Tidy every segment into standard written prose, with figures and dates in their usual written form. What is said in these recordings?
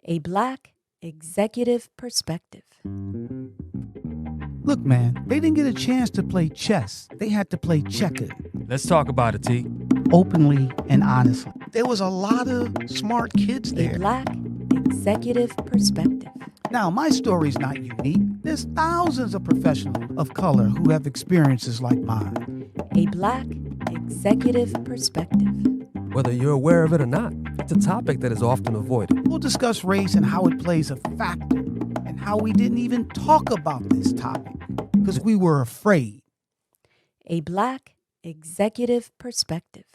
A Black Executive Perspective. Look, man, they didn't get a chance to play chess. They had to play checkers. Let's talk about it, T. Openly and honestly. There was a lot of smart kids A there. Black Executive Perspective. Now, my story's not unique. There's thousands of professionals of color who have experiences like mine. A Black Executive Perspective. Whether you're aware of it or not, it's a topic that is often avoided. We'll discuss race and how it plays a factor and how we didn't even talk about this topic because we were afraid. A Black Executive Perspective.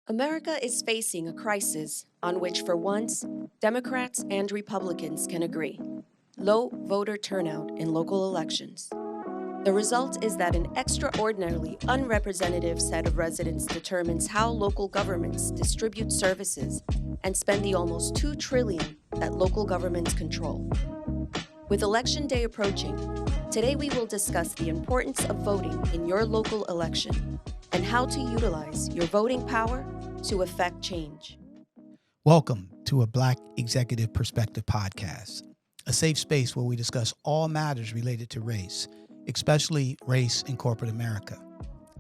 America is facing a crisis on which, for once, Democrats and Republicans can agree: low voter turnout in local elections. The result is that an extraordinarily unrepresentative set of residents determines how local governments distribute services and spend the almost $2 trillion that local governments control. With Election Day approaching, today we will discuss the importance of voting in your local election and how to utilize your voting power to effect change. Welcome to a Black Executive Perspective podcast, a safe space where we discuss all matters related to race, especially race in corporate America.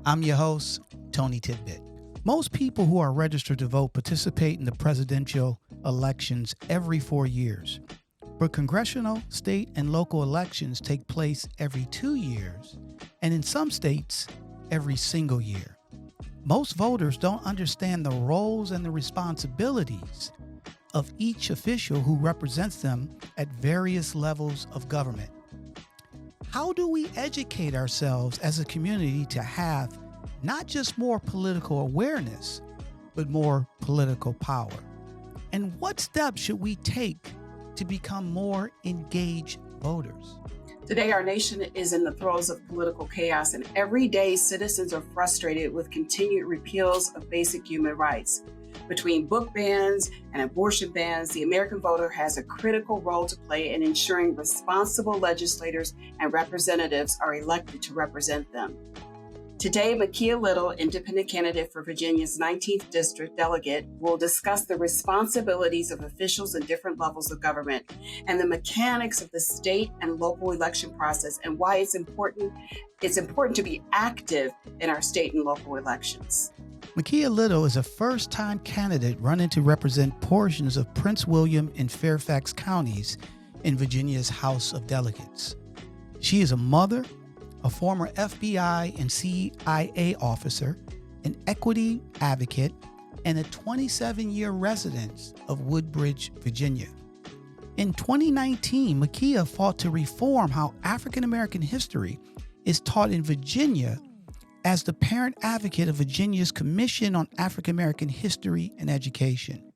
I'm your host, TonyTidbit. Most people who are registered to vote participate in the presidential elections every 4 years, but congressional, state, and local elections take place every 2 years, and in some states, every single year. Most voters don't understand the roles and the responsibilities of each official who represents them at various levels of government. How do we educate ourselves as a community to have not just more political awareness, but more political power? And what steps should we take to become more engaged voters? Today, our nation is in the throes of political chaos, and every day citizens are frustrated with continued repeals of basic human rights. Between book bans and abortion bans, the American voter has a critical role to play in ensuring responsible legislators and representatives are elected to represent them. Today, Makya Little, independent candidate for Virginia's 19th District Delegate, will discuss the responsibilities of officials in different levels of government and the mechanics of the state and local election process and why it's important to be active in our state and local elections. Makya Little is a first-time candidate running to represent portions of Prince William and Fairfax counties in Virginia's House of Delegates. She is a mother, a former FBI and CIA officer, an equity advocate, and a 27-year resident of Woodbridge, Virginia. In 2019, Makya fought to reform how African American history is taught in Virginia as the parent advocate of Virginia's Commission on African American History and Education.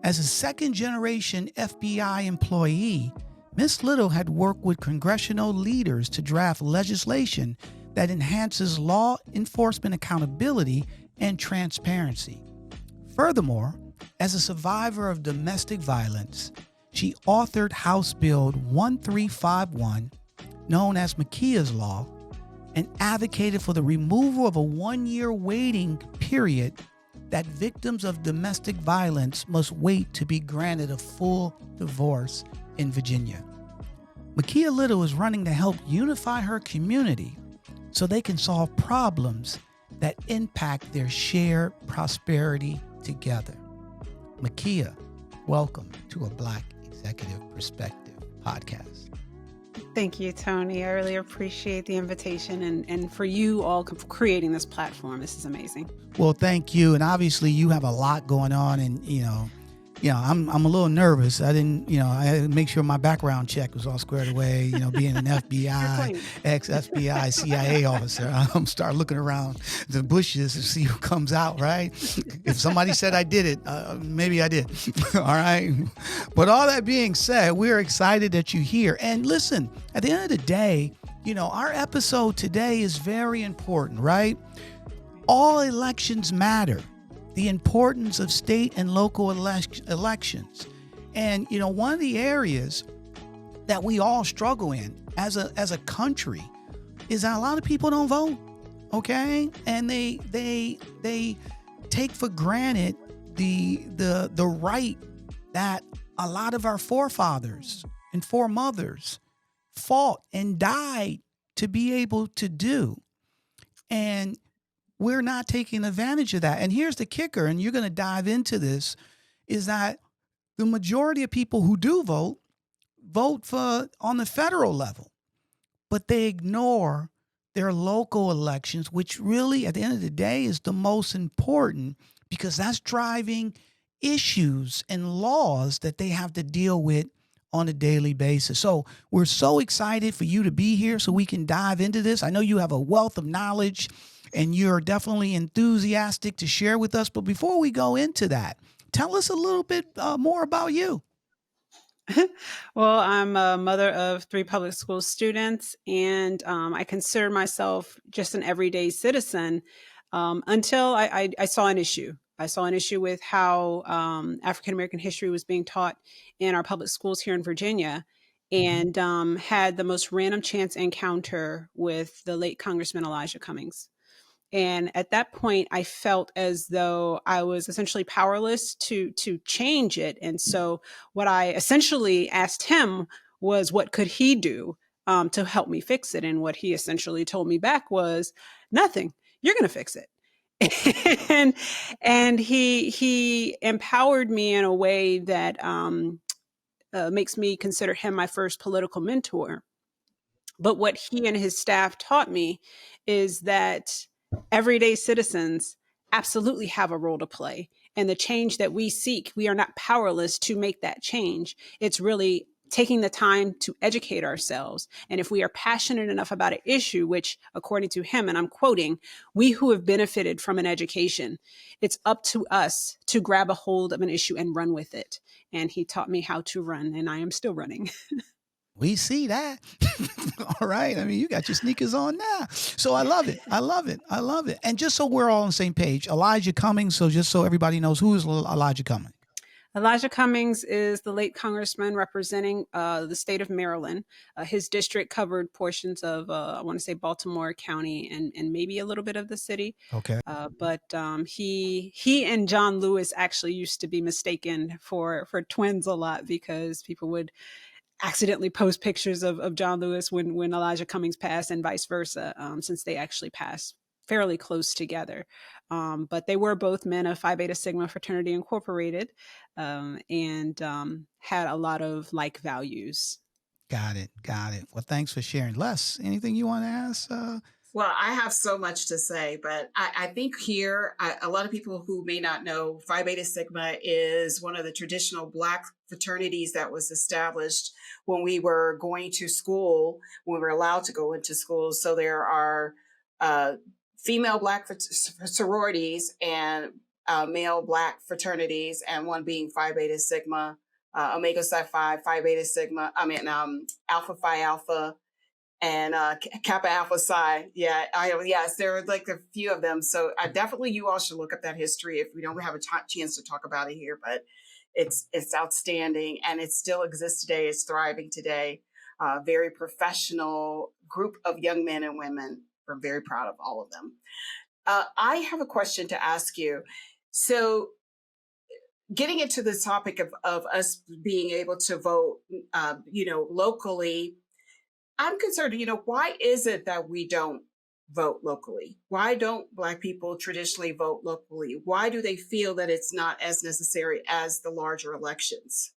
As a second-generation FBI employee, Ms. Little had worked with congressional leaders to draft legislation that enhances law enforcement accountability and transparency. Furthermore, as a survivor of domestic violence, she authored House Bill 1351, known as Makya's Law, and advocated for the removal of a 1-year waiting period that victims of domestic violence must wait to be granted a full divorce in Virginia. Makya Little is running to help unify her community so they can solve problems that impact their shared prosperity together. Makya, welcome to a Black Executive Perspective podcast. Thank you, Tony. I really appreciate the invitation and for you all creating this platform. This is amazing. Well, thank you. And obviously you have a lot going on, and I'm a little nervous. I had to make sure my background check was all squared away, being an FBI, ex-FBI, CIA officer. I'm start looking around the bushes to see who comes out, right? If somebody said I did it, maybe I did. All right. But all that being said, we're excited that you're here. And listen, at the end of the day, our episode today is very important, right? All elections matter. The importance of state and local elections. And, one of the areas that we all struggle in as a country is that a lot of people don't vote, okay? And they take for granted the right that a lot of our forefathers and foremothers fought and died to be able to do. And we're not taking advantage of that. And here's the kicker, and you're going to dive into this, is that the majority of people who do vote for on the federal level, but they ignore their local elections, which really at the end of the day is the most important, because that's driving issues and laws that they have to deal with on a daily basis. So we're so excited for you to be here so we can dive into this. I know you have a wealth of knowledge and you're definitely enthusiastic to share with us. But before we go into that, tell us a little bit more about you. Well, I'm a mother of 3 public school students, and I consider myself just an everyday citizen until I saw an issue. I saw an issue with how African American history was being taught in our public schools here in Virginia, and had the most random chance encounter with the late Congressman Elijah Cummings. And at that point, I felt as though I was essentially powerless to change it. And so what I essentially asked him was, what could he do to help me fix it? And what he essentially told me back was, nothing. You're going to fix it. and he empowered me in a way that makes me consider him my first political mentor. But what he and his staff taught me is that everyday citizens absolutely have a role to play. And the change that we seek, we are not powerless to make that change. It's really taking the time to educate ourselves. And if we are passionate enough about an issue, which according to him, and I'm quoting, we who have benefited from an education, it's up to us to grab a hold of an issue and run with it. And he taught me how to run, and I am still running. We see that. All right. I mean, you got your sneakers on now. So I love it. I love it. I love it. And just so we're all on the same page, Elijah Cummings. So just so everybody knows, who is Elijah Cummings? Elijah Cummings is the late congressman representing the state of Maryland. His district covered portions of, I want to say, Baltimore County and maybe a little bit of the city. Okay. But he and John Lewis actually used to be mistaken for twins a lot, because people would accidentally post pictures of John Lewis when Elijah Cummings passed, and vice versa, since they actually passed fairly close together. But they were both men of Phi Beta Sigma Fraternity Incorporated, and had a lot of like values. Got it. Got it. Well, thanks for sharing. Les, anything you want to ask? Well, I have so much to say, but I think here, a lot of people who may not know, Phi Beta Sigma is one of the traditional Black fraternities that was established when we were going to school, when we were allowed to go into school. So there are female Black sororities and male Black fraternities, and one being Phi Beta Sigma, Omega Psi Phi, Phi Beta Sigma, Alpha Phi Alpha, and Kappa Alpha Psi. Yes, there are like a few of them. So definitely you all should look up that history if we don't have a chance to talk about it here, but it's outstanding, and it still exists today. It's thriving today. Very professional group of young men and women. We're very proud of all of them. I have a question to ask you. So getting into the topic of us being able to vote, locally, I'm concerned, why is it that we don't vote locally? Why don't Black people traditionally vote locally? Why do they feel that it's not as necessary as the larger elections?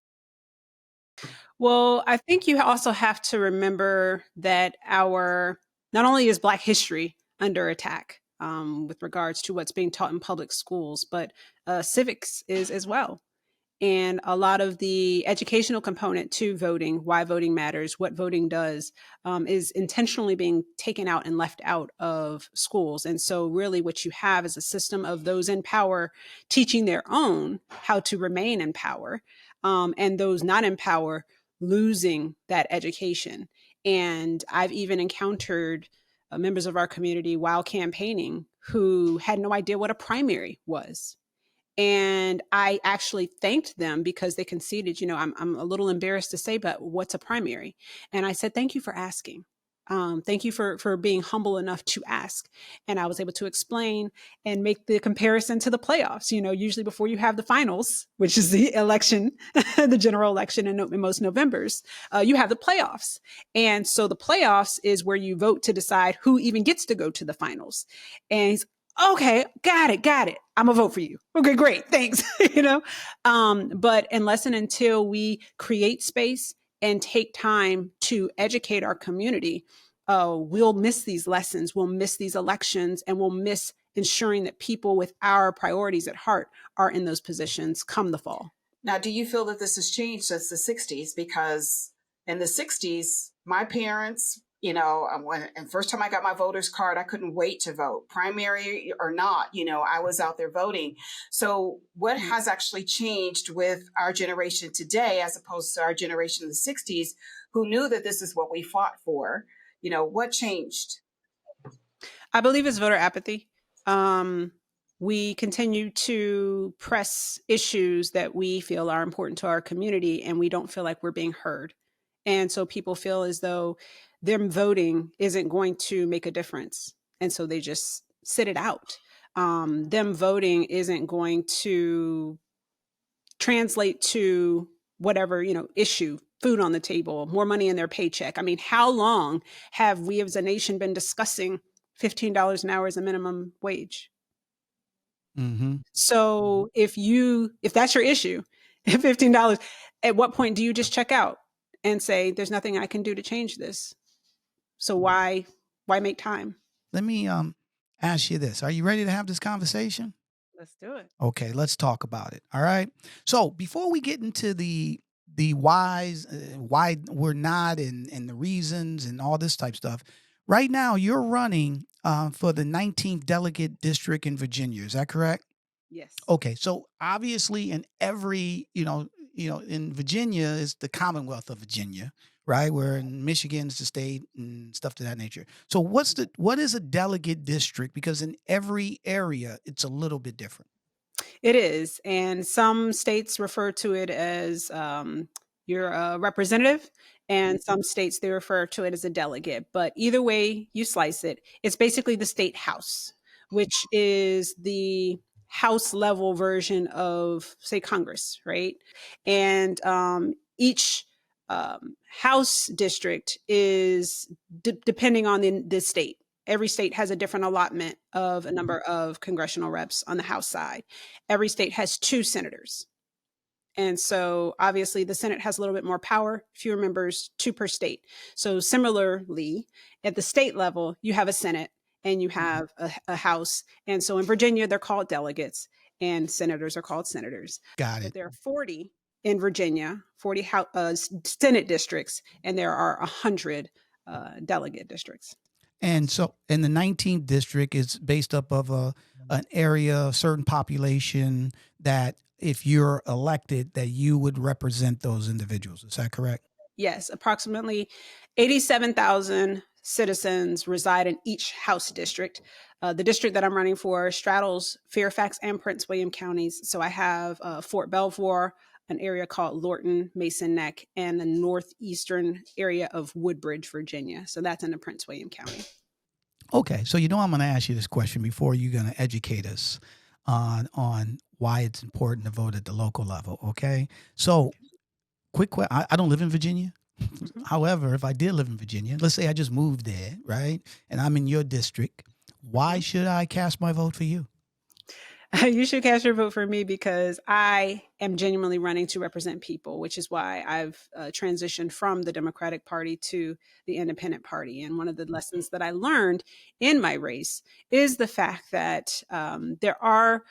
Well, I think you also have to remember that not only is Black history under attack with regards to what's being taught in public schools, but civics is as well. And a lot of the educational component to voting, why voting matters, what voting does, is intentionally being taken out and left out of schools. And so really what you have is a system of those in power teaching their own how to remain in power, and those not in power losing that education. And I've even encountered members of our community while campaigning who had no idea what a primary was. And I actually thanked them because they conceded, I'm a little embarrassed to say, but what's a primary? And I said, thank you for asking. Thank you for being humble enough to ask. And I was able to explain and make the comparison to the playoffs. Usually before you have the finals, which is the election, the general election in most Novembers, you have the playoffs. And so the playoffs is where you vote to decide who even gets to go to the finals. And he's, okay, got it. I'm gonna vote for you. Okay, great, thanks. But unless and until we create space and take time to educate our community, we'll miss these lessons, we'll miss these elections, and we'll miss ensuring that people with our priorities at heart are in those positions come the fall. Now, do you feel that this has changed since the 60s? Because in the 60s, my parents, and first time I got my voter's card, I couldn't wait to vote, primary or not, I was out there voting. So what has actually changed with our generation today, as opposed to our generation in the 60s, who knew that this is what we fought for? What changed? I believe it's voter apathy. We continue to press issues that we feel are important to our community, and we don't feel like we're being heard. And so people feel as though them voting isn't going to make a difference. And so they just sit it out. Them voting isn't going to translate to whatever, issue, food on the table, more money in their paycheck. I mean, how long have we as a nation been discussing $15 an hour as a minimum wage? Mm-hmm. So if that's your issue, $15, at what point do you just check out and say, there's nothing I can do to change this? So why make time? Let me ask you this. Are you ready to have this conversation? Let's do it. Okay, let's talk about it. All right. So before we get into the whys, why we're not, and the reasons and all this type stuff, right now you're running for the 19th Delegate District in Virginia. Is that correct? Yes. Okay. So obviously in every, in Virginia is the Commonwealth of Virginia, right? Where in Michigan is the state and stuff to that nature. So what is a delegate district? Because in every area, it's a little bit different. It is. And some states refer to it as your representative, and some states they refer to it as a delegate. But either way you slice it, it's basically the state house, which is the house level version of, say, Congress, right? And each house district is depending on the state. Every state has a different allotment of a number of congressional reps on the House side. Every state has 2 senators. And so obviously the Senate has a little bit more power, fewer members, 2 per state. So similarly, at the state level, you have a Senate and you have a House. And so in Virginia, they're called delegates and senators are called senators. Got it. But there are 40 in Virginia, 40 Senate districts, and there are 100 delegate districts. And so in the 19th district, it's based up of an area, a certain population that if you're elected, that you would represent those individuals. Is that correct? Yes, approximately 87,000 citizens reside in each House district. The district that I'm running for straddles Fairfax and Prince William counties. So I have Fort Belvoir, an area called Lorton, Mason Neck, and the northeastern area of Woodbridge, Virginia. So that's in the Prince William County. Okay, so I'm going to ask you this question before you're going to educate us on why it's important to vote at the local level. Okay, so quick question. I don't live in Virginia. Mm-hmm. However, if I did live in Virginia, let's say I just moved there, right, and I'm in your district, why should I cast my vote for you? You should cast your vote for me because I am genuinely running to represent people, which is why I've transitioned from the Democratic Party to the Independent Party. And one of the lessons that I learned in my race is the fact that there are,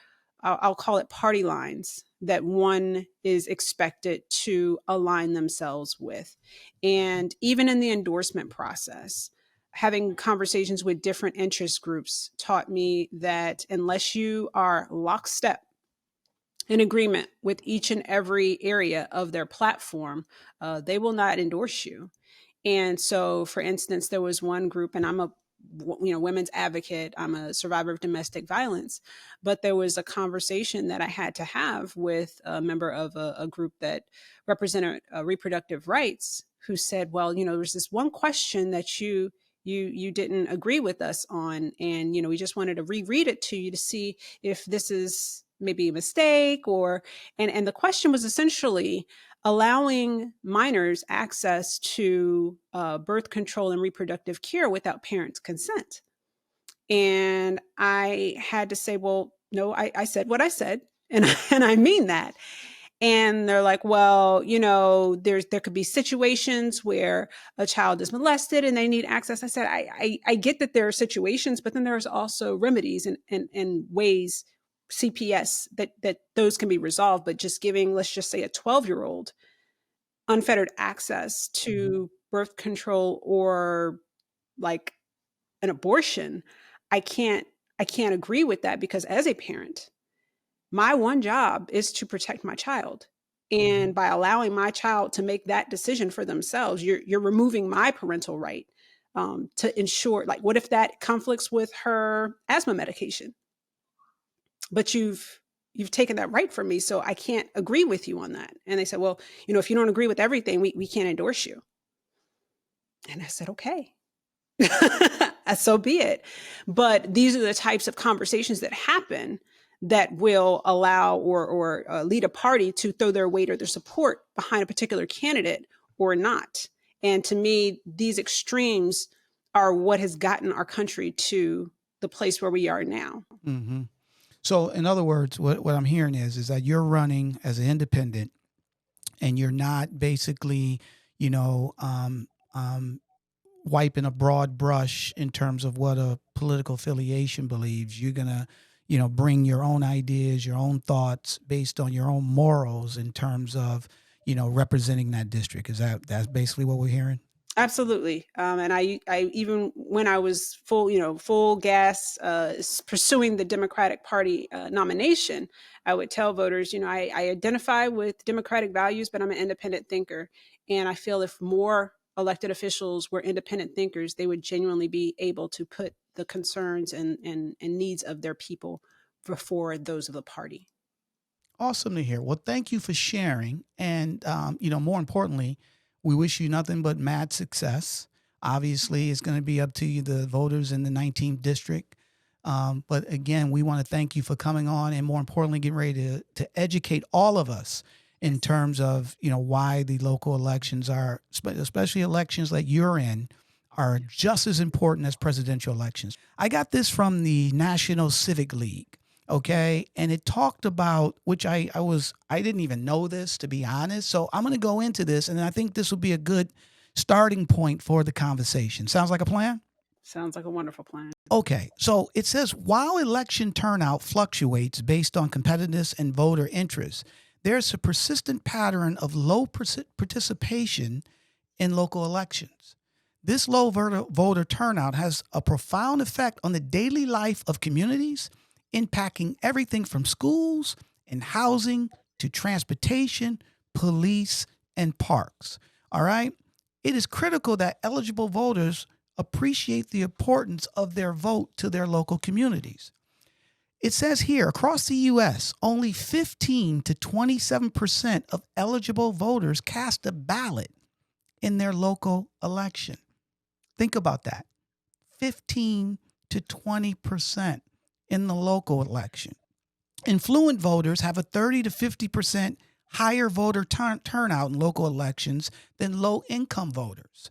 I'll call it party lines that one is expected to align themselves with. And even in the endorsement process, having conversations with different interest groups taught me that unless you are lockstep in agreement with each and every area of their platform, they will not endorse you. And so, for instance, there was one group, and I'm a women's advocate, I'm a survivor of domestic violence, but there was a conversation that I had to have with a member of a group that represented reproductive rights who said, well, there's this one question that you you didn't agree with us on, and we just wanted to reread it to you to see if this is maybe a mistake, or and the question was essentially allowing minors access to birth control and reproductive care without parents' consent. And I had to say, well, no, I said what I said, and and I mean that. And they're like, well, there could be situations where a child is molested and they need access. I said, I get that there are situations, but then there's also remedies and ways, CPS, that those can be resolved. But just giving, let's just say, a 12-year-old unfettered access to birth control or like an abortion, I can't agree with that, because as a parent, my one job is to protect my child. And by allowing my child to make that decision for themselves, you're removing my parental right to ensure, like, what if that conflicts with her asthma medication? But you've taken that right from me, so I can't agree with you on that. And they said, well, if you don't agree with everything, we can't endorse you. And I said, okay. So be it. But these are the types of conversations that happen that will allow or lead a party to throw their weight or their support behind a particular candidate or not. And to me, these extremes are what has gotten our country to the place where we are now. Mm-hmm. So in other words, what I'm hearing is that you're running as an independent, and you're not basically, wiping a broad brush in terms of what a political affiliation believes. You're going to, bring your own ideas, your own thoughts based on your own morals in terms of, representing that district. That's basically what we're hearing? Absolutely. And I even when I was full gas pursuing the Democratic Party nomination, I would tell voters, I identify with Democratic values, but I'm an independent thinker. And I feel if more elected officials were independent thinkers, they would genuinely be able to put the concerns and needs of their people before those of the party. Awesome to hear. Well, thank you for sharing. And, more importantly, we wish you nothing but mad success. Obviously, it's going to be up to you, the voters in the 19th district. But again, we want to thank you for coming on, and more importantly, getting ready to educate all of us in terms of, why the local elections are, especially elections that you're in, are just as important as presidential elections. I got this from the National Civic League. Okay. And it talked about, which I didn't even know this, to be honest. So I'm going to go into this, and I think this will be a good starting point for the conversation. Sounds like a plan? Sounds like a wonderful plan. Okay. So it says, while election turnout fluctuates based on competitiveness and voter interest, there's a persistent pattern of low participation in local elections. This low voter turnout has a profound effect on the daily life of communities, impacting everything from schools and housing to transportation, police, and parks. All right. It is critical that eligible voters appreciate the importance of their vote to their local communities. It says here, across the U.S., only 15 to 27% of eligible voters cast a ballot in their local election. Think about that. 15 to 20% in the local election. Influent voters have a 30 to 50% higher voter turnout in local elections than low-income voters.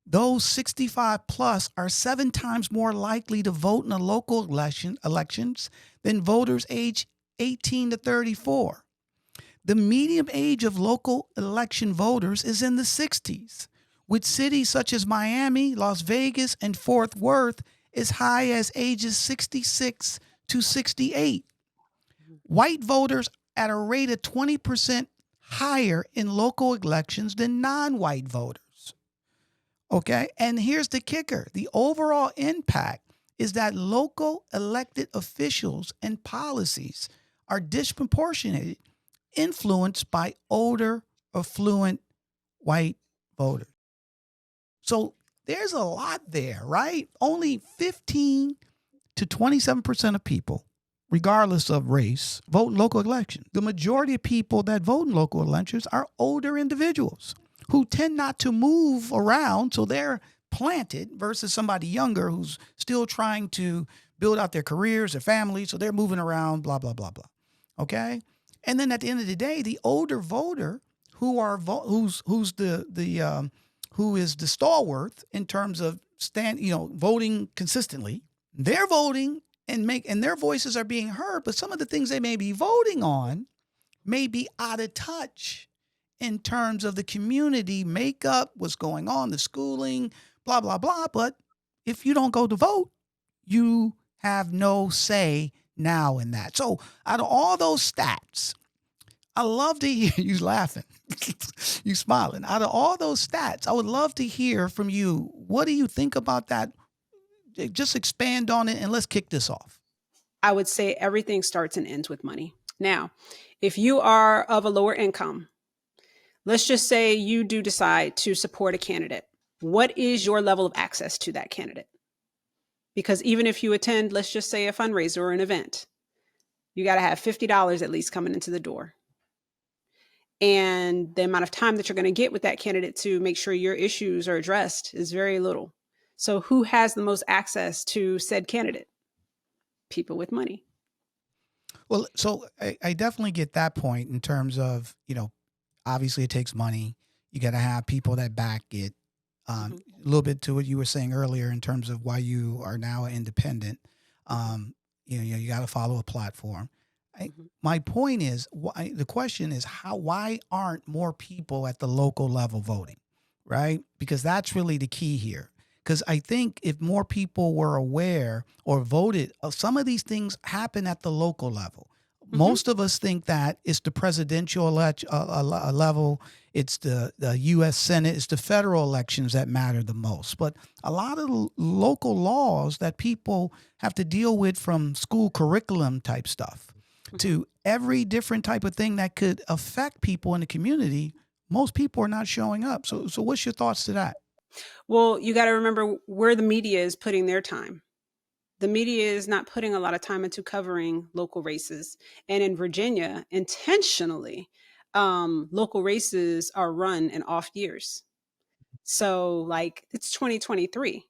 Those 65 plus are 7 times more likely to vote in a local elections than voters age 18 to 34. The median age of local election voters is in the 60s, with cities such as Miami, Las Vegas, and Fort Worth as high as ages 66 to 68. White voters at a rate of 20% higher in local elections than non-white voters. Okay, and here's the kicker. The overall impact is that local elected officials and policies are disproportionately influenced by older, affluent white voters. So there's a lot there, right? Only 15 to 27% of people, regardless of race, vote in local elections. The majority of people that vote in local elections are older individuals who tend not to move around, so they're planted versus somebody younger who's still trying to build out their careers, their families, so they're moving around, blah, blah, blah, blah. Okay? And then at the end of the day, the older voter who is the stalwart in terms of voting consistently, they're voting and their voices are being heard, but some of the things they may be voting on may be out of touch in terms of the community makeup, what's going on, the schooling, blah, blah, blah. But if you don't go to vote, you have no say now in that. So out of all those stats, I love to hear you laughing, you smiling. Out of all those stats, I would love to hear from you. What do you think about that? Just expand on it and let's kick this off. I would say everything starts and ends with money. Now, if you are of a lower income, let's just say you do decide to support a candidate. What is your level of access to that candidate? Because even if you attend, let's just say a fundraiser or an event, you got to have $50 at least coming into the door. And the amount of time that you're going to get with that candidate to make sure your issues are addressed is very little. So who has the most access to said candidate? People with money. Well, so I definitely get that point in terms of, obviously it takes money. You got to have people that back it. A little bit to what you were saying earlier in terms of why you are now independent. You got to follow a platform. My point is, the question is why aren't more people at the local level voting, right? Because that's really the key here. Because I think if more people were aware or voted, some of these things happen at the local level. Most of us think that it's the presidential level, it's the U.S. Senate, it's the federal elections that matter the most. But a lot of the local laws that people have to deal with, from school curriculum type stuff to every different type of thing that could affect people in the community, most people are not showing up. So what's your thoughts to that? Well, you got to remember where the media is putting their time. The media is not putting a lot of time into covering local races. And in Virginia, intentionally, local races are run in off years. So like it's 2023.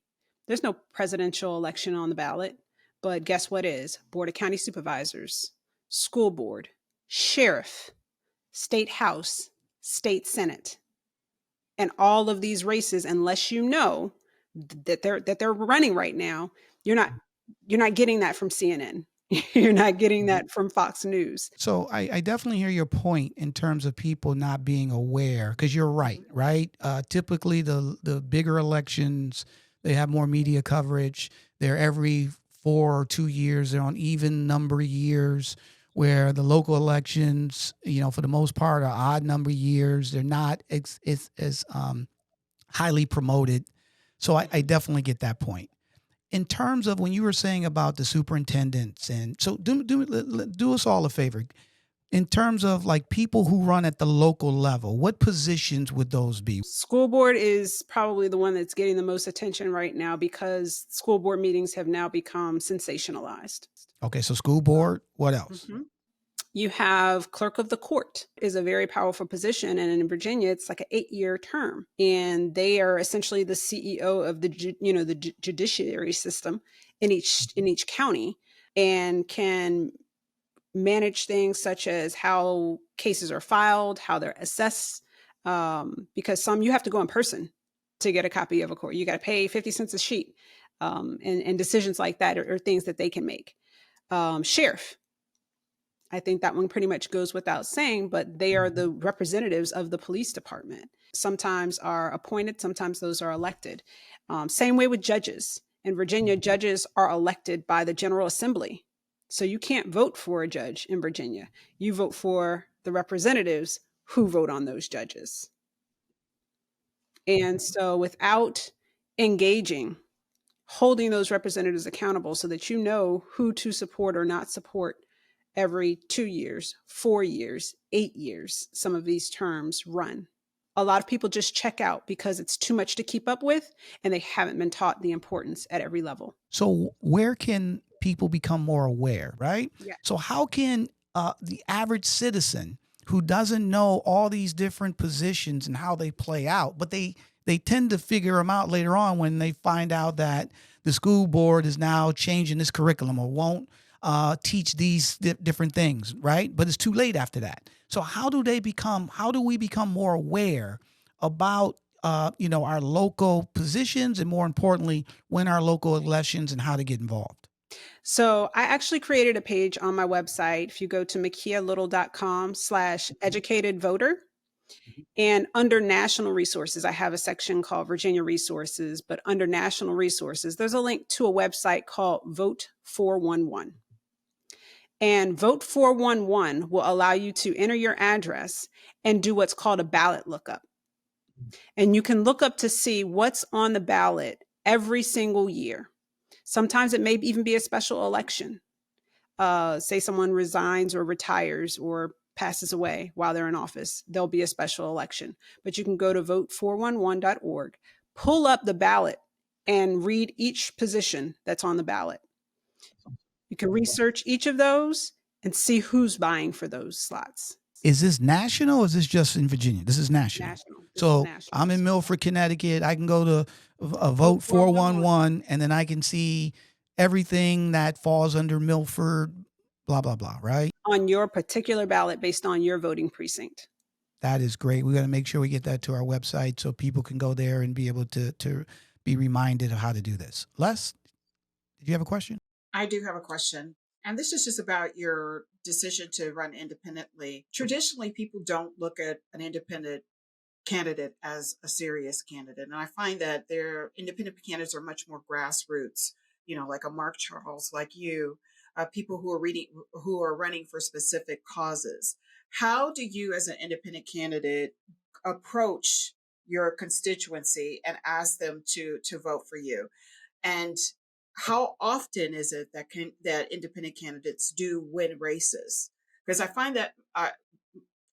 There's no presidential election on the ballot. But guess what is? Board of County Supervisors, school board, sheriff, state house, state senate. And all of these races, unless you know that they're running right now, you're not getting that from CNN. You're not getting that from Fox News. So I definitely hear your point in terms of people not being aware, because you're right? Typically the bigger elections, they have more media coverage. They're every 4 or 2 years. They're on even number of years, where the local elections, for the most part, are odd number of years. They're not as highly promoted. So I definitely get that point. In terms of when you were saying about the superintendents, and so do us all a favor. In terms of like people who run at the local level, what positions would those be? School board is probably the one that's getting the most attention right now because school board meetings have now become sensationalized. Okay, so school board, what else? You have clerk of the court is a very powerful position. And in Virginia, it's like an 8-year term. And they are essentially the CEO of the judiciary system in each county, and can manage things such as how cases are filed, how they're assessed. Because some you have to go in person to get a copy of a court. You got to pay 50 cents a sheet. And decisions like that are things that they can make. Sheriff. I think that one pretty much goes without saying, but they are the representatives of the police department. Sometimes are appointed, sometimes those are elected. Same way with judges. In Virginia, judges are elected by the General Assembly. So you can't vote for a judge in Virginia. You vote for the representatives who vote on those judges. And so without engaging, holding those representatives accountable so that you know who to support or not support every 2 years, 4 years, 8 years, some of these terms run. A lot of people just check out because it's too much to keep up with, and they haven't been taught the importance at every level. So where can people become more aware, right? Yeah. So how can the average citizen who doesn't know all these different positions and how they play out, but they tend to figure them out later on when they find out that the school board is now changing this curriculum or won't teach these different things, right? But it's too late after that. So how do we become more aware about our local positions, and more importantly, when our local elections, and how to get involved? So I actually created a page on my website. If you go to makyalittle.com/educated voter, and under national resources, I have a section called Virginia Resources, but under national resources, there's a link to a website called Vote 411. And Vote 411 will allow you to enter your address and do what's called a ballot lookup. And you can look up to see what's on the ballot every single year. Sometimes it may even be a special election. Say someone resigns or retires or passes away while they're in office, there'll be a special election. But you can go to vote411.org, pull up the ballot, and read each position that's on the ballot. You can research each of those and see who's buying for those slots. Is this national or is this just in Virginia? This is national. National. So I'm in Milford, Connecticut. I can go to Vote 411, and then I can see everything that falls under Milford, blah, blah, blah, right? On your particular ballot based on your voting precinct. That is great. We got to make sure we get that to our website so people can go there and be able to be reminded of how to do this. Les, did you have a question? I do have a question. And this is just about your decision to run independently. Traditionally, people don't look at an independent candidate as a serious candidate. And I find that their independent candidates are much more grassroots, like a Mark Charles, like you, people who are running for specific causes. How do you, as an independent candidate, approach your constituency and ask them to vote for you? And how often is it that independent candidates do win races? Because I find that,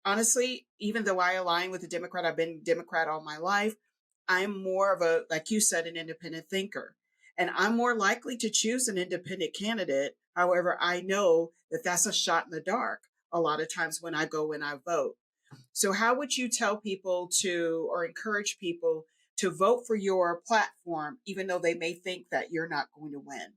honestly, even though I align with the Democrat, I've been Democrat all my life, I'm more of a, like you said, an independent thinker. And I'm more likely to choose an independent candidate. However, I know that that's a shot in the dark a lot of times when I go and I vote. So how would you tell people or encourage people to vote for your platform, even though they may think that you're not going to win?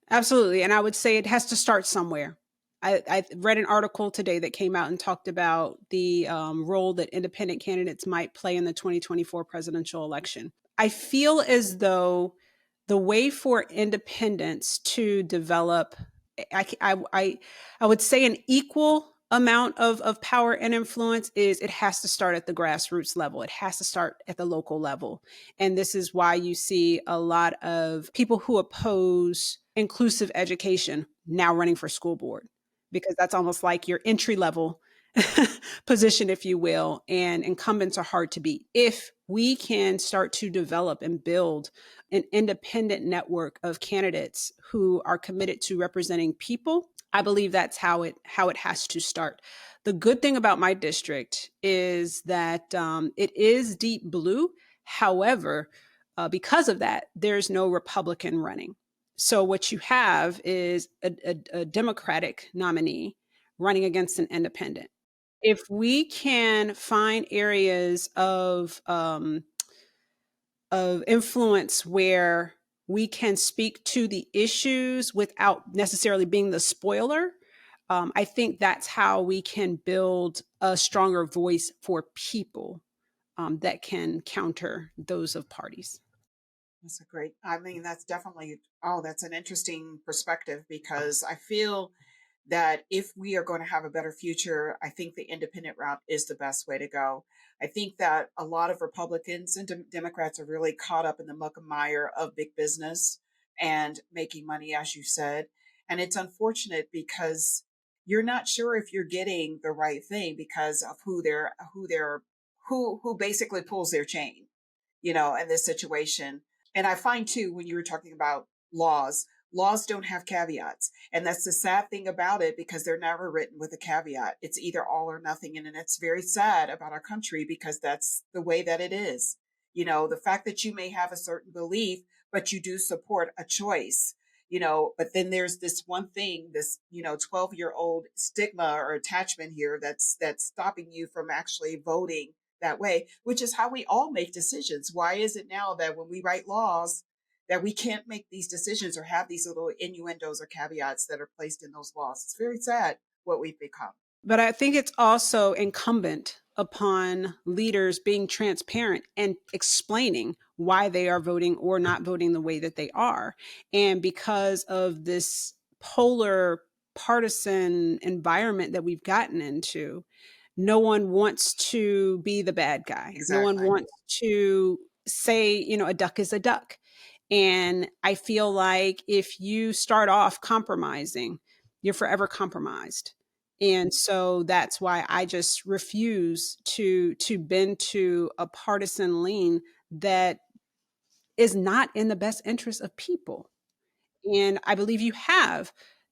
Absolutely. And I would say it has to start somewhere. I read an article today that came out and talked about the role that independent candidates might play in the 2024 presidential election. I feel as though the way for independents to develop, I would say, an equal amount of power and influence is it has to start at the grassroots level. It has to start at the local level. And this is why you see a lot of people who oppose inclusive education now running for school board, because that's almost like your entry level position, if you will, and incumbents are hard to beat. If we can start to develop and build an independent network of candidates who are committed to representing people, I believe that's how it has to start. The good thing about my district is that it is deep blue. However, because of that, there's no Republican running. So what you have is a Democratic nominee running against an independent. If we can find areas of influence where we can speak to the issues without necessarily being the spoiler, I think that's how we can build a stronger voice for people that can counter those of parties. That's definitely, that's an interesting perspective, because I feel that if we are going to have a better future, I think the independent route is the best way to go. I think that a lot of Republicans and Democrats are really caught up in the muck and mire of big business and making money, as you said. And it's unfortunate because you're not sure if you're getting the right thing because of who basically pulls their chain, in this situation. And I find too, when you were talking about laws don't have caveats. And that's the sad thing about it, because they're never written with a caveat. It's either all or nothing. And it's very sad about our country because that's the way that it is. The fact that you may have a certain belief, but you do support a choice, but then there's this one thing, this 12-year-old stigma or attachment here that's stopping you from actually voting that way, which is how we all make decisions. Why is it now that when we write laws that we can't make these decisions or have these little innuendos or caveats that are placed in those laws? It's very sad what we've become. But I think it's also incumbent upon leaders being transparent and explaining why they are voting or not voting the way that they are. And because of this polar partisan environment that we've gotten into, no one wants to be the bad guy. Exactly. No one wants to say, a duck is a duck. And I feel like if you start off compromising, you're forever compromised. And so that's why I just refuse to bend to a partisan lean that is not in the best interest of people. And I believe you have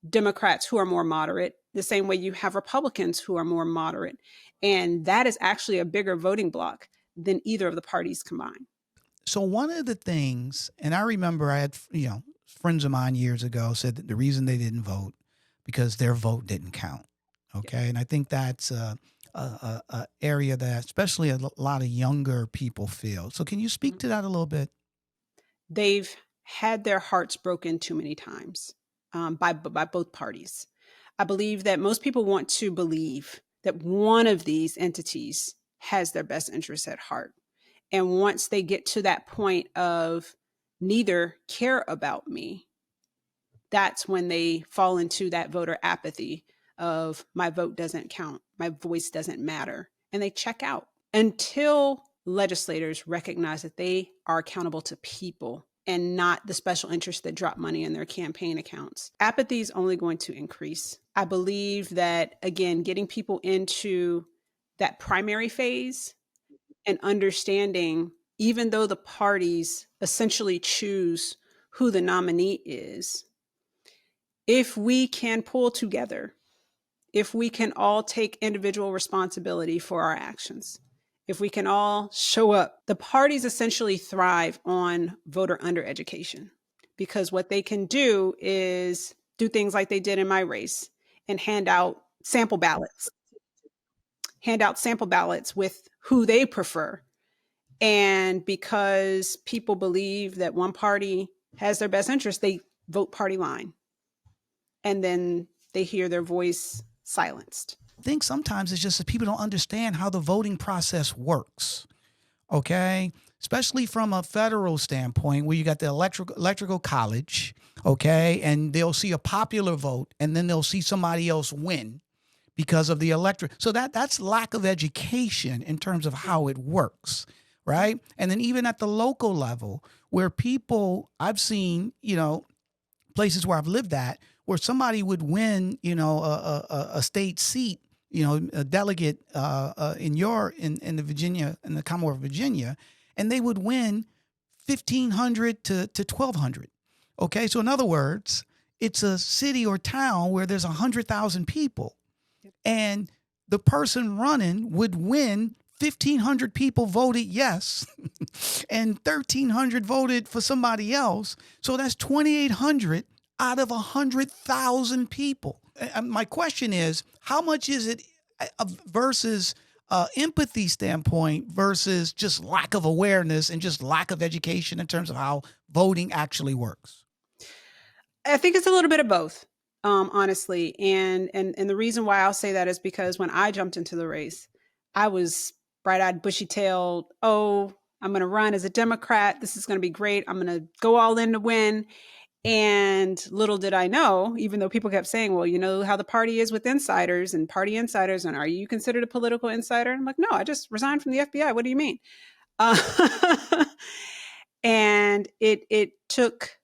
Democrats who are more moderate, the same way you have Republicans who are more moderate. And that is actually a bigger voting bloc than either of the parties combined. So one of the things, and I remember I had, friends of mine years ago said that the reason they didn't vote because their vote didn't count. Okay. And I think that's a area that especially a lot of younger people feel. So can you speak to that a little bit? They've had their hearts broken too many times by both parties. I believe that most people want to believe that one of these entities has their best interests at heart. And once they get to that point of neither care about me, that's when they fall into that voter apathy of my vote doesn't count, my voice doesn't matter, and they check out until legislators recognize that they are accountable to people and not the special interests that drop money in their campaign accounts. Apathy is only going to increase. I believe that, again, getting people into that primary phase and understanding, even though the parties essentially choose who the nominee is, if we can pull together, if we can all take individual responsibility for our actions, if we can all show up, the parties essentially thrive on voter undereducation, because what they can do is do things like they did in my race and hand out sample ballots with who they prefer. And because people believe that one party has their best interest, they vote party line. And then they hear their voice silenced. I think sometimes it's just that people don't understand how the voting process works. Okay. Especially from a federal standpoint where you got the electrical college. Okay. And they'll see a popular vote and then they'll see somebody else win because of the electorate. So that's lack of education in terms of how it works. Right. And then even at the local level where people, I've seen, places where I've lived at, where somebody would win, a state seat, a delegate in the Virginia, in the Commonwealth of Virginia, and they would win 1,500 to 1,200. Okay, so in other words, it's a city or town where there's 100,000 people, and the person running would win. 1,500 people voted yes, and 1,300 voted for somebody else. So that's 2,800 out of 100,000 people. My question is, how much is it versus empathy standpoint versus just lack of awareness and just lack of education in terms of how voting actually works? I think it's a little bit of both, honestly. And the reason why I'll say that is because when I jumped into the race, I was bright-eyed, bushy-tailed, I'm going to run as a Democrat. This is going to be great. I'm going to go all in to win. And little did I know, even though people kept saying, well, you know how the party is with insiders and party insiders, and are you considered a political insider? I'm like, no, I just resigned from the FBI. What do you mean? And it took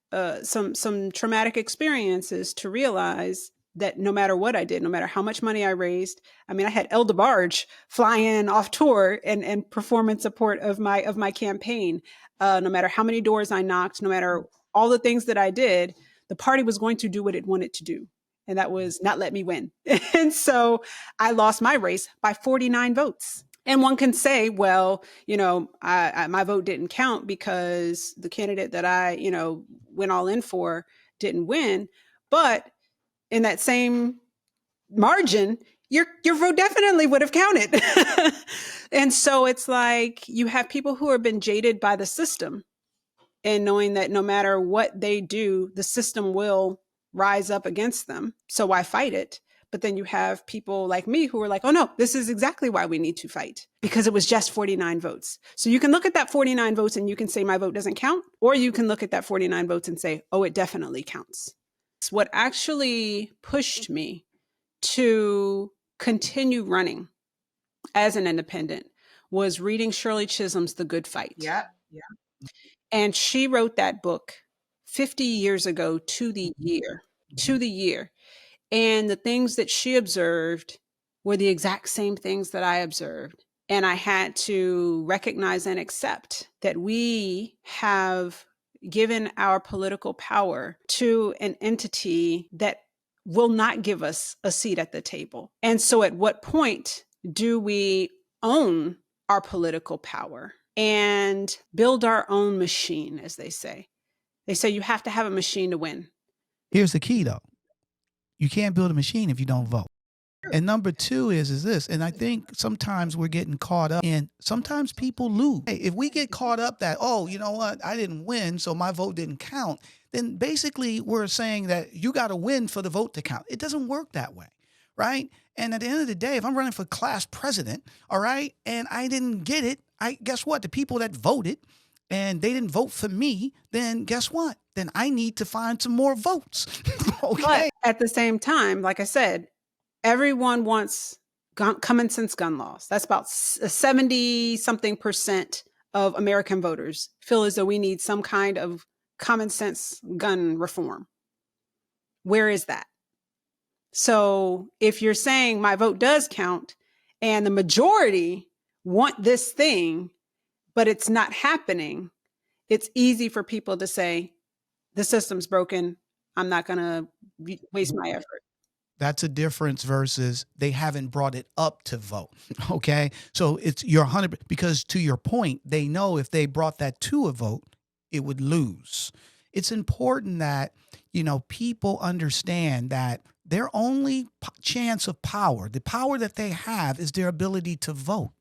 some traumatic experiences to realize that no matter what I did, no matter how much money I raised, I mean, I had El DeBarge fly in off tour and perform in support of my campaign. No matter how many doors I knocked, no matter all the things that I did, the party was going to do what it wanted to do. And that was not let me win. And so I lost my race by 49 votes. And one can say, well, my vote didn't count because the candidate that I, went all in for didn't win, but in that same margin, your vote definitely would have counted. And so it's like you have people who have been jaded by the system and knowing that no matter what they do, the system will rise up against them. So why fight it? But then you have people like me who are like, oh no, this is exactly why we need to fight, because it was just 49 votes. So you can look at that 49 votes and you can say my vote doesn't count, or you can look at that 49 votes and say, oh, it definitely counts. It's what actually pushed me to continue running as an independent was reading Shirley Chisholm's The Good Fight. Yeah. And she wrote that book 50 years ago to the year. And the things that she observed were the exact same things that I observed. And I had to recognize and accept that we have given our political power to an entity that will not give us a seat at the table. And so at what point do we own our political power and build our own machine, as they say? They say you have to have a machine to win. Here's the key, though. You can't build a machine if you don't vote. And number two is this, and I think sometimes we're getting caught up in, sometimes people lose. Hey, if we get caught up that, oh, you know what, I didn't win, so my vote didn't count, then basically we're saying that you got to win for the vote to count. It doesn't work that way, right? And at the end of the day, if I'm running for class president, all right, and I didn't get it, guess what? The people that voted and they didn't vote for me, then guess what? Then I need to find some more votes. Okay. But at the same time, like I said, everyone wants common sense gun laws. That's about 70-something% of American voters feel as though we need some kind of common sense gun reform. Where is that? So if you're saying my vote does count and the majority want this thing, but it's not happening, it's easy for people to say, the system's broken. I'm not going to waste my effort. That's a difference versus they haven't brought it up to vote. Okay. So it's you're 100, because to your point, they know if they brought that to a vote, it would lose. It's important that, people understand that their only chance of power, the power that they have, is their ability to vote.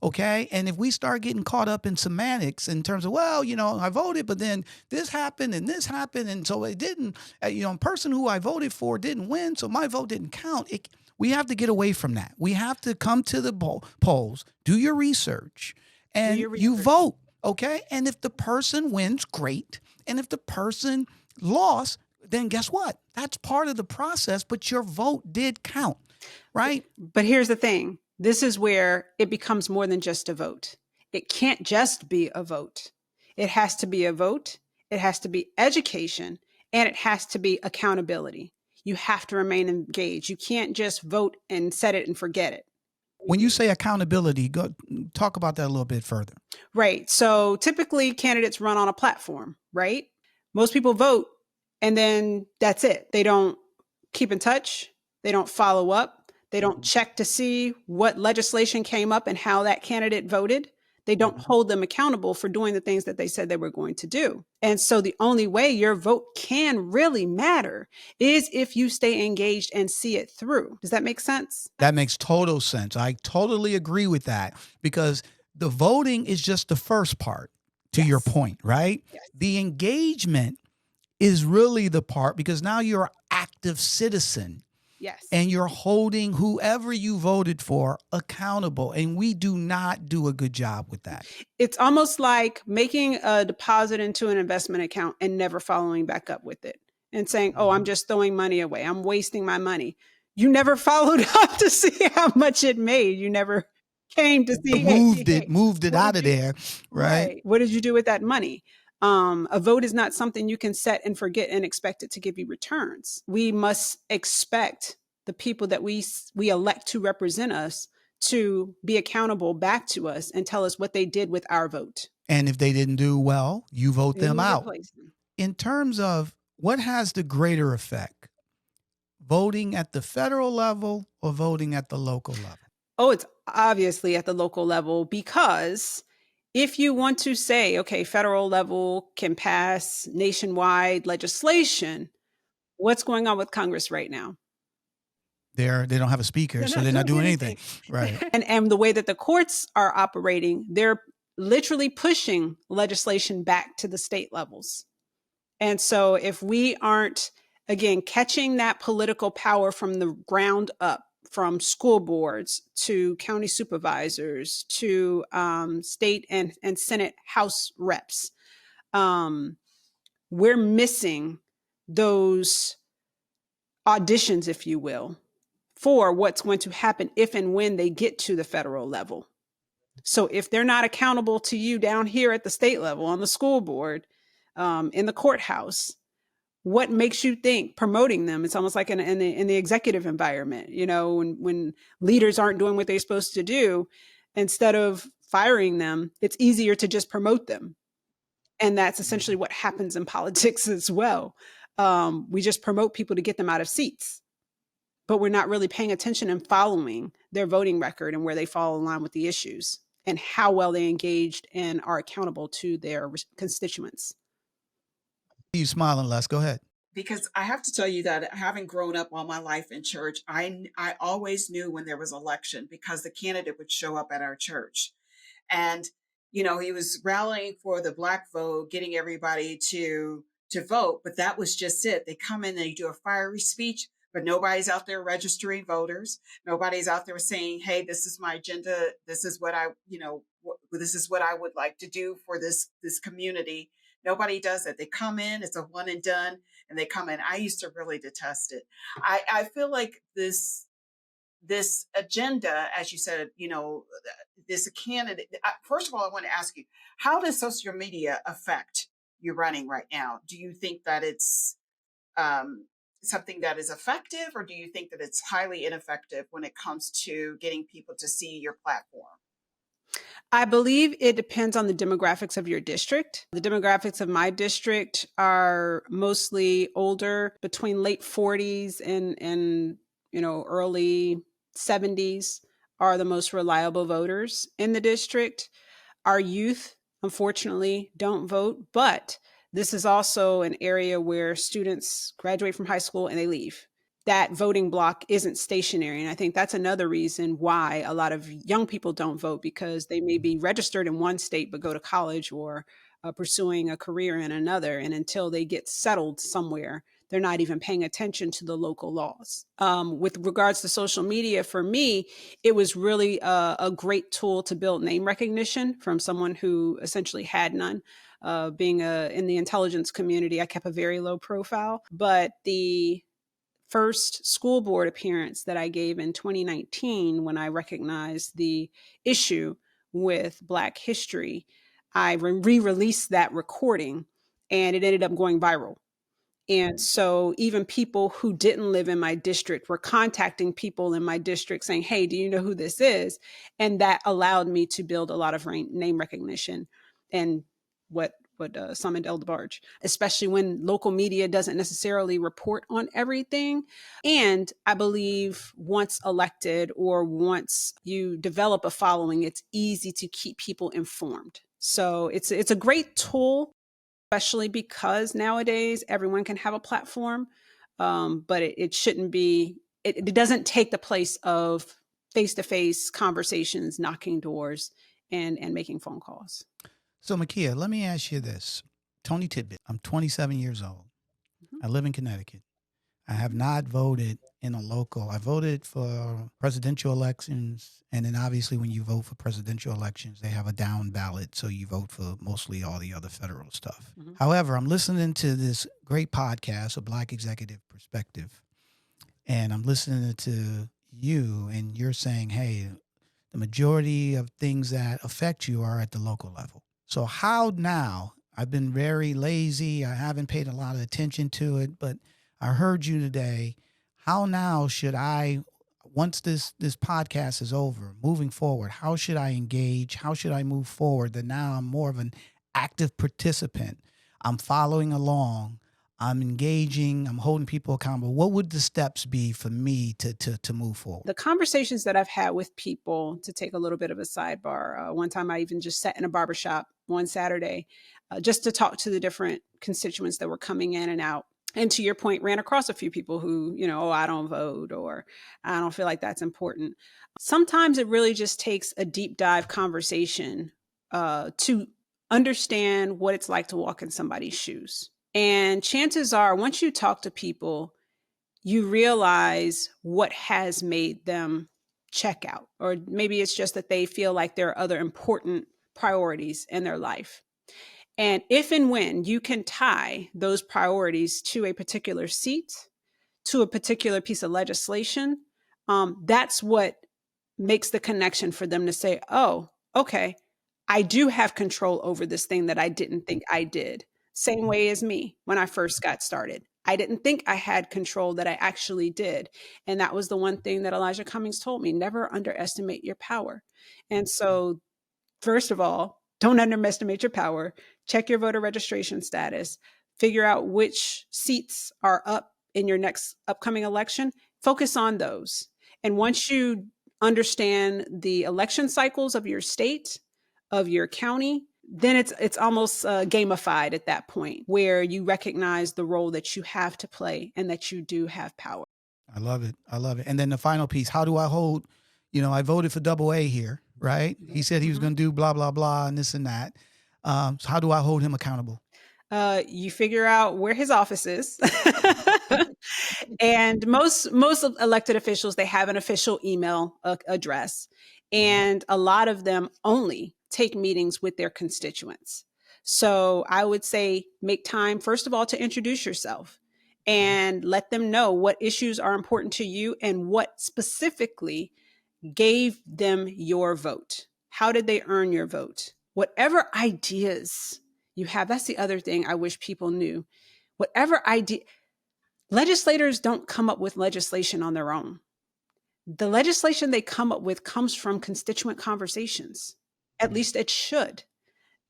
Okay. And if we start getting caught up in semantics in terms of, well, I voted, but then this happened and this happened. And so it didn't, a person who I voted for didn't win. So my vote didn't count. We have to get away from that. We have to come to the polls, do your research, and you vote. Okay. And if the person wins, great. And if the person lost, then guess what? That's part of the process, but your vote did count. Right. But here's the thing. This is where it becomes more than just a vote. It can't just be a vote. It has to be a vote. It has to be education, and it has to be accountability. You have to remain engaged. You can't just vote and set it and forget it. When you say accountability, go talk about that a little bit further. Right. So typically candidates run on a platform, right? Most people vote and then that's it. They don't keep in touch. They don't follow up. They don't check to see what legislation came up and how that candidate voted. They don't hold them accountable for doing the things that they said they were going to do. And so the only way your vote can really matter is if you stay engaged and see it through. Does that make sense? That makes total sense. I totally agree with that, because the voting is just the first part to your point, right? Yes. The engagement is really the part, because now you're an active citizen. Yes. And you're holding whoever you voted for accountable. And we do not do a good job with that. It's almost like making a deposit into an investment account and never following back up with it and saying, oh, I'm just throwing money away. I'm wasting my money. You never followed up to see how much it made. You never came to see. Moved it out of there. Right. What did you do with that money? A vote is not something you can set and forget and expect it to give you returns. We must expect the people that we elect to represent us to be accountable back to us and tell us what they did with our vote. And if they didn't do well, you vote them out. In terms of what has the greater effect, voting at the federal level or voting at the local level? Oh, it's obviously at the local level, because if you want to say, okay, federal level can pass nationwide legislation, What's going on with Congress right now? They don't have a speaker, so they're not doing anything. Right. And the way that the courts are operating, they're literally pushing legislation back to the state levels. And so if we aren't, again, catching that political power from the ground up, from school boards to county supervisors to state and Senate House reps, we're missing those auditions, if you will, for what's going to happen if and when they get to the federal level. So if they're not accountable to you down here at the state level, on the school board, in the courthouse, what makes you think promoting them? It's almost like in the executive environment, when leaders aren't doing what they're supposed to do, instead of firing them, it's easier to just promote them. And that's essentially what happens in politics as well. We just promote people to get them out of seats, but we're not really paying attention and following their voting record and where they fall in line with the issues and how well they engaged and are accountable to their constituents. You smiling, Les? Go ahead. Because I have to tell you that having grown up all my life in church, I always knew when there was election because the candidate would show up at our church. And, he was rallying for the Black vote, getting everybody to vote. But that was just it. They come in, they do a fiery speech, but nobody's out there registering voters. Nobody's out there saying, hey, this is my agenda. This is what this is what I would like to do for this community. Nobody does it. They come in, it's a one and done, and they come in. I used to really detest it. I feel like this agenda, as you said, this candidate. First of all, I want to ask you, how does social media affect your running right now? Do you think that it's something that is effective, or do you think that it's highly ineffective when it comes to getting people to see your platform? I believe it depends on the demographics of your district. The demographics of my district are mostly older, between late 40s and early 70s are the most reliable voters in the district. Our youth, unfortunately, don't vote, but this is also an area where students graduate from high school and they leave. That voting block isn't stationary. And I think that's another reason why a lot of young people don't vote, because they may be registered in one state but go to college or pursuing a career in another. And until they get settled somewhere, they're not even paying attention to the local laws. With regards to social media, for me, it was really a great tool to build name recognition from someone who essentially had none. Being in the intelligence community, I kept a very low profile, but the first school board appearance that I gave in 2019, when I recognized the issue with Black history, I re-released that recording and it ended up going viral. And so even people who didn't live in my district were contacting people in my district saying, hey, do you know who this is? And that allowed me to build a lot of name recognition and what summoned El DeBarge, especially when local media doesn't necessarily report on everything. And I believe once elected or once you develop a following, it's easy to keep people informed. So it's a great tool, especially because nowadays everyone can have a platform, but it shouldn't be, it doesn't take the place of face-to-face conversations, knocking doors, and making phone calls. So, Makya, let me ask you this. Tony Tidbit, I'm 27 years old. Mm-hmm. I live in Connecticut. I have not voted in a local. I voted for presidential elections. And then obviously when you vote for presidential elections, they have a down ballot. So you vote for mostly all the other federal stuff. Mm-hmm. However, I'm listening to this great podcast, A Black Executive Perspective. And I'm listening to you and you're saying, hey, the majority of things that affect you are at the local level. So how now, I've been very lazy. I haven't paid a lot of attention to it, but I heard you today. How now should I, once this podcast is over, moving forward, how should I engage? How should I move forward? That now I'm more of an active participant. I'm following along. I'm engaging. I'm holding people accountable. What would the steps be for me to move forward? The conversations that I've had with people, to take a little bit of a sidebar, one time I even just sat in a barbershop one Saturday just to talk to the different constituents that were coming in and out. And to your point, ran across a few people who, oh, I don't vote, or I don't feel like that's important. Sometimes it really just takes a deep dive conversation to understand what it's like to walk in somebody's shoes. And chances are, once you talk to people, you realize what has made them check out. Or maybe it's just that they feel like there are other important priorities in their life. And if and when you can tie those priorities to a particular seat, to a particular piece of legislation, that's what makes the connection for them to say, oh, okay, I do have control over this thing that I didn't think I did. Same way as me when I first got started. I didn't think I had control that I actually did. And that was the one thing that Elijah Cummings told me: never underestimate your power. And so, first of all, don't underestimate your power. Check your voter registration status. Figure out which seats are up in your next upcoming election. Focus on those. And once you understand the election cycles of your state, of your county, then it's almost gamified at that point, where you recognize the role that you have to play and that you do have power. I love it. I love it. And then the final piece: how do I hold? I voted for Double A here, right? He said he was going to do blah blah blah and this and that. So how do I hold him accountable? You figure out where his office is. And most elected officials, they have an official email address, and a lot of them only take meetings with their constituents. So I would say make time, first of all, to introduce yourself and let them know what issues are important to you and what specifically gave them your vote. How did they earn your vote? Whatever ideas you have, that's the other thing I wish people knew. Whatever idea, legislators don't come up with legislation on their own. The legislation they come up with comes from constituent conversations. At least it should.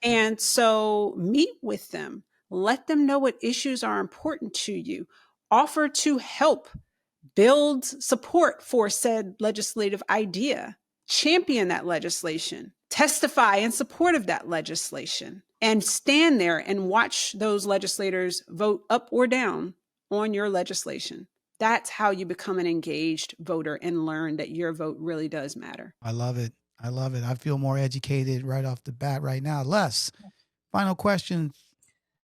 And so meet with them, let them know what issues are important to you, offer to help build support for said legislative idea, champion that legislation, testify in support of that legislation, and stand there and watch those legislators vote up or down on your legislation. That's how you become an engaged voter and learn that your vote really does matter. I love it. I love it. I feel more educated right off the bat right now. Les, final question.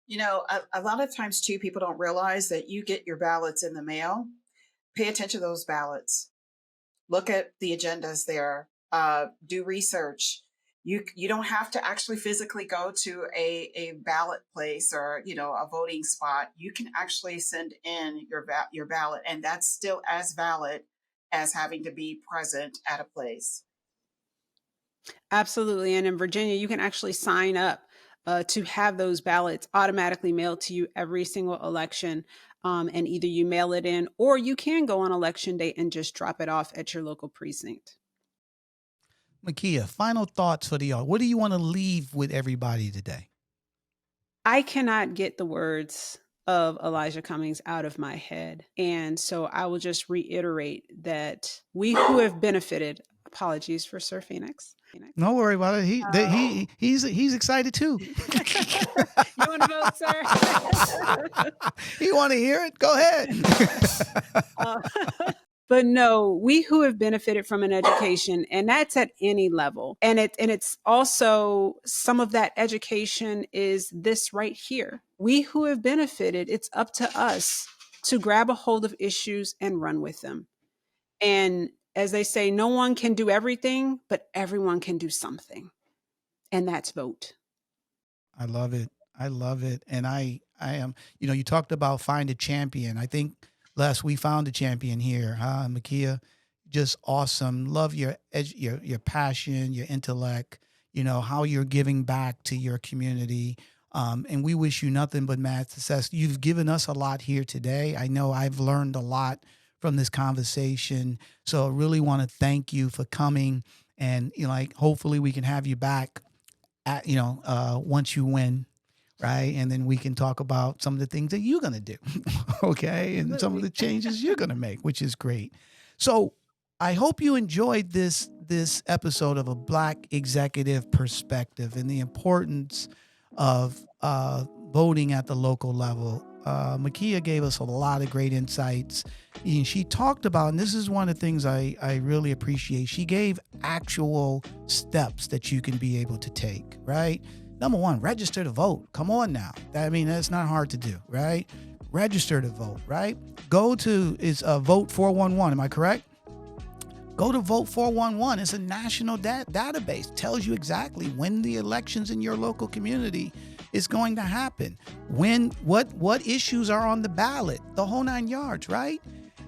A lot of times too, people don't realize that you get your ballots in the mail. Pay attention to those ballots. Look at the agendas there. Do research. You don't have to actually physically go to a ballot place or a voting spot. You can actually send in your ballot, and that's still as valid as having to be present at a place. Absolutely. And in Virginia, you can actually sign up to have those ballots automatically mailed to you every single election. And either you mail it in, or you can go on election day and just drop it off at your local precinct. Makya, final thoughts for the audience. What do you want to leave with everybody today? I cannot get the words of Elijah Cummings out of my head. And so I will just reiterate that we who have benefited, apologies for Sir Phoenix. Don't worry about it. He's excited too. You want to vote, sir? You want to hear it? Go ahead. But no, we who have benefited from an education, and that's at any level. And it's also, some of that education is this right here. We who have benefited, it's up to us to grab a hold of issues and run with them. And as they say, no one can do everything, but everyone can do something. And that's vote. I love it. I love it. And I am, you talked about find a champion. I think, Les, we found a champion here. Makya, just awesome. Love your passion, your intellect, how you're giving back to your community. And we wish you nothing but mad success. You've given us a lot here today. I know I've learned a lot from this conversation. So I really want to thank you for coming. And, hopefully we can have you back at, once you win. Right. And then we can talk about some of the things that you're going to do. Okay. And some of the changes you're going to make, which is great. So I hope you enjoyed this episode of A Black Executive Perspective and the importance of voting at the local level. Makya gave us a lot of great insights. And she talked about, and this is one of the things I really appreciate, she gave actual steps that you can be able to take, right? Number one, register to vote. Come on now. That's not hard to do, right? Register to vote, right? Go to Vote 411. Am I correct? Go to Vote 411. It's a national database. Tells you exactly when the elections in your local community is going to happen. What issues are on the ballot, the whole 9 yards, right?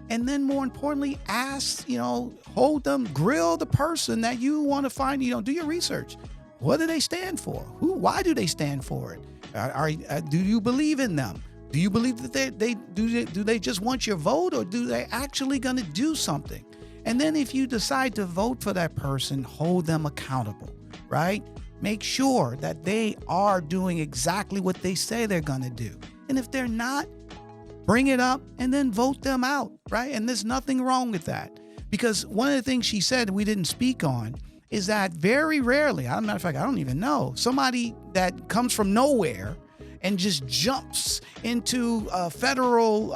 And then more importantly, ask, hold them, grill the person that you want to find, do your research. What do they stand for? Why do they stand for it? Do you believe in them? Do you believe that they just want your vote, or do they actually going to do something? And then if you decide to vote for that person, hold them accountable, right? Make sure that they are doing exactly what they say they're going to do. And if they're not, bring it up and then vote them out, right? And there's nothing wrong with that. Because one of the things she said we didn't speak on is that very rarely, as a matter of fact, I don't even know, somebody that comes from nowhere and just jumps into a federal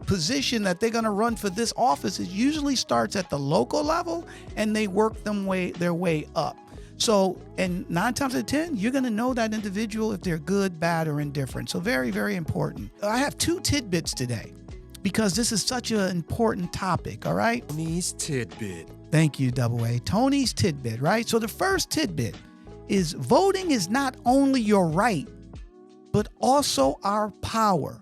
position that they're going to run for this office, it usually starts at the local level and they work their way up. So, and 9 times out of 10, you're going to know that individual if they're good, bad, or indifferent. So very, very important. I have 2 tidbits today because this is such an important topic, all right? Tony's Tidbit. Thank you, Double A. Tony's Tidbit, right? So the first tidbit is voting is not only your right, but also our power.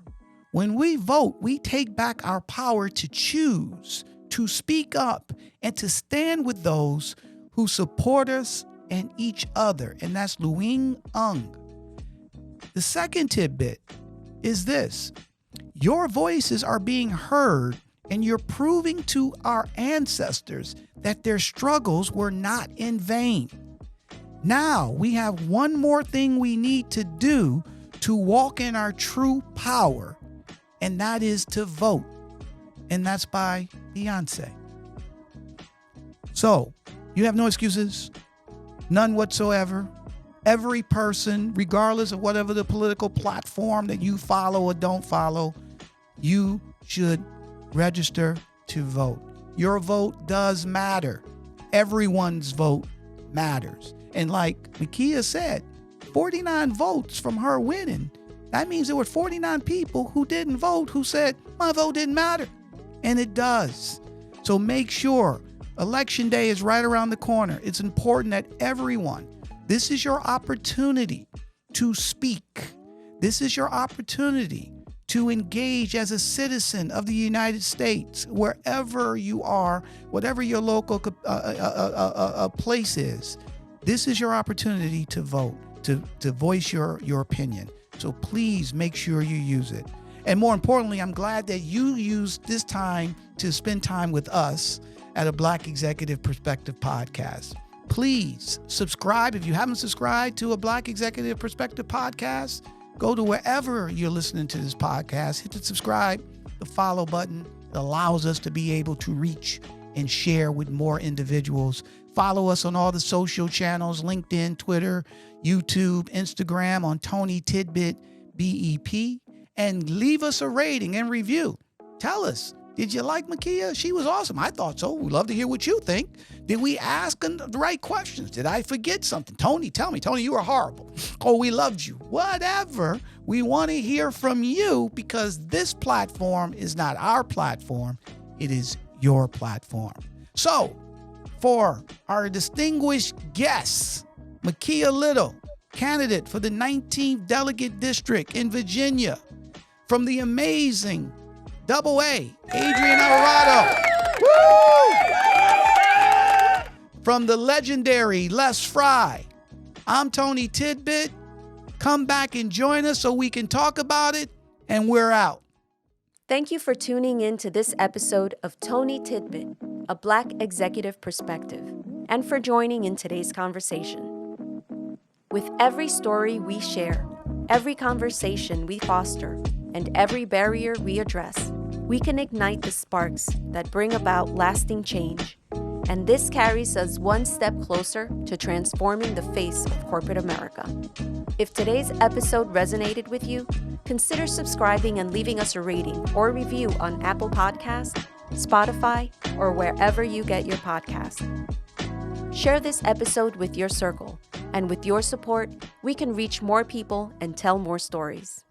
When we vote, we take back our power to choose, to speak up, and to stand with those who support us and each other. And that's Luing Ung. The second tidbit is this. Your voices are being heard, and you're proving to our ancestors that their struggles were not in vain. Now we have one more thing we need to do to walk in our true power, and that is to vote. And that's by Beyonce. So, you have no excuses, none whatsoever. Every person, regardless of whatever the political platform that you follow or don't follow, you should register to vote. Your vote does matter. Everyone's vote matters. And like Makya said, 49 votes from her winning, that means there were 49 people who didn't vote who said, my vote didn't matter. And it does. So make sure Election Day is right around the corner. It's important that everyone, this is your opportunity to speak. This is your opportunity to engage as a citizen of the United States, wherever you are, whatever your local place is. This is your opportunity to vote, to voice your opinion. So please make sure you use it. And more importantly, I'm glad that you used this time to spend time with us at a Black Executive Perspective podcast. Please subscribe. If you haven't subscribed to a Black Executive Perspective podcast, go to wherever you're listening to this podcast, hit the subscribe, the follow button. It allows us to be able to reach and share with more individuals. Follow us on all the social channels, LinkedIn, Twitter, YouTube, Instagram, on TonyTidbit, BEP, and leave us a rating and review. Tell us, did you like Makya? She was awesome. I thought so. We'd love to hear what you think. Did we ask the right questions? Did I forget something? Tony, tell me. Tony, you were horrible. Oh, we loved you. Whatever. We want to hear from you because this platform is not our platform. It is your platform. So, for our distinguished guests, Makya Little, candidate for the 19th Delegate District in Virginia, from the amazing Double A, Adrian Alvarado. Woo! From the legendary Frye, I'm Tony Tidbit. Come back and join us so we can talk about it, and we're out. Thank you for tuning in to this episode of Tony Tidbit, a Black Executive Perspective, and for joining in today's conversation. With every story we share, every conversation we foster, and every barrier we address, we can ignite the sparks that bring about lasting change. and this carries us one step closer to transforming the face of corporate America. If today's episode resonated with you, consider subscribing and leaving us a rating or review on Apple Podcasts, Spotify, or wherever you get your podcasts. Share this episode with your circle, and with your support, we can reach more people and tell more stories.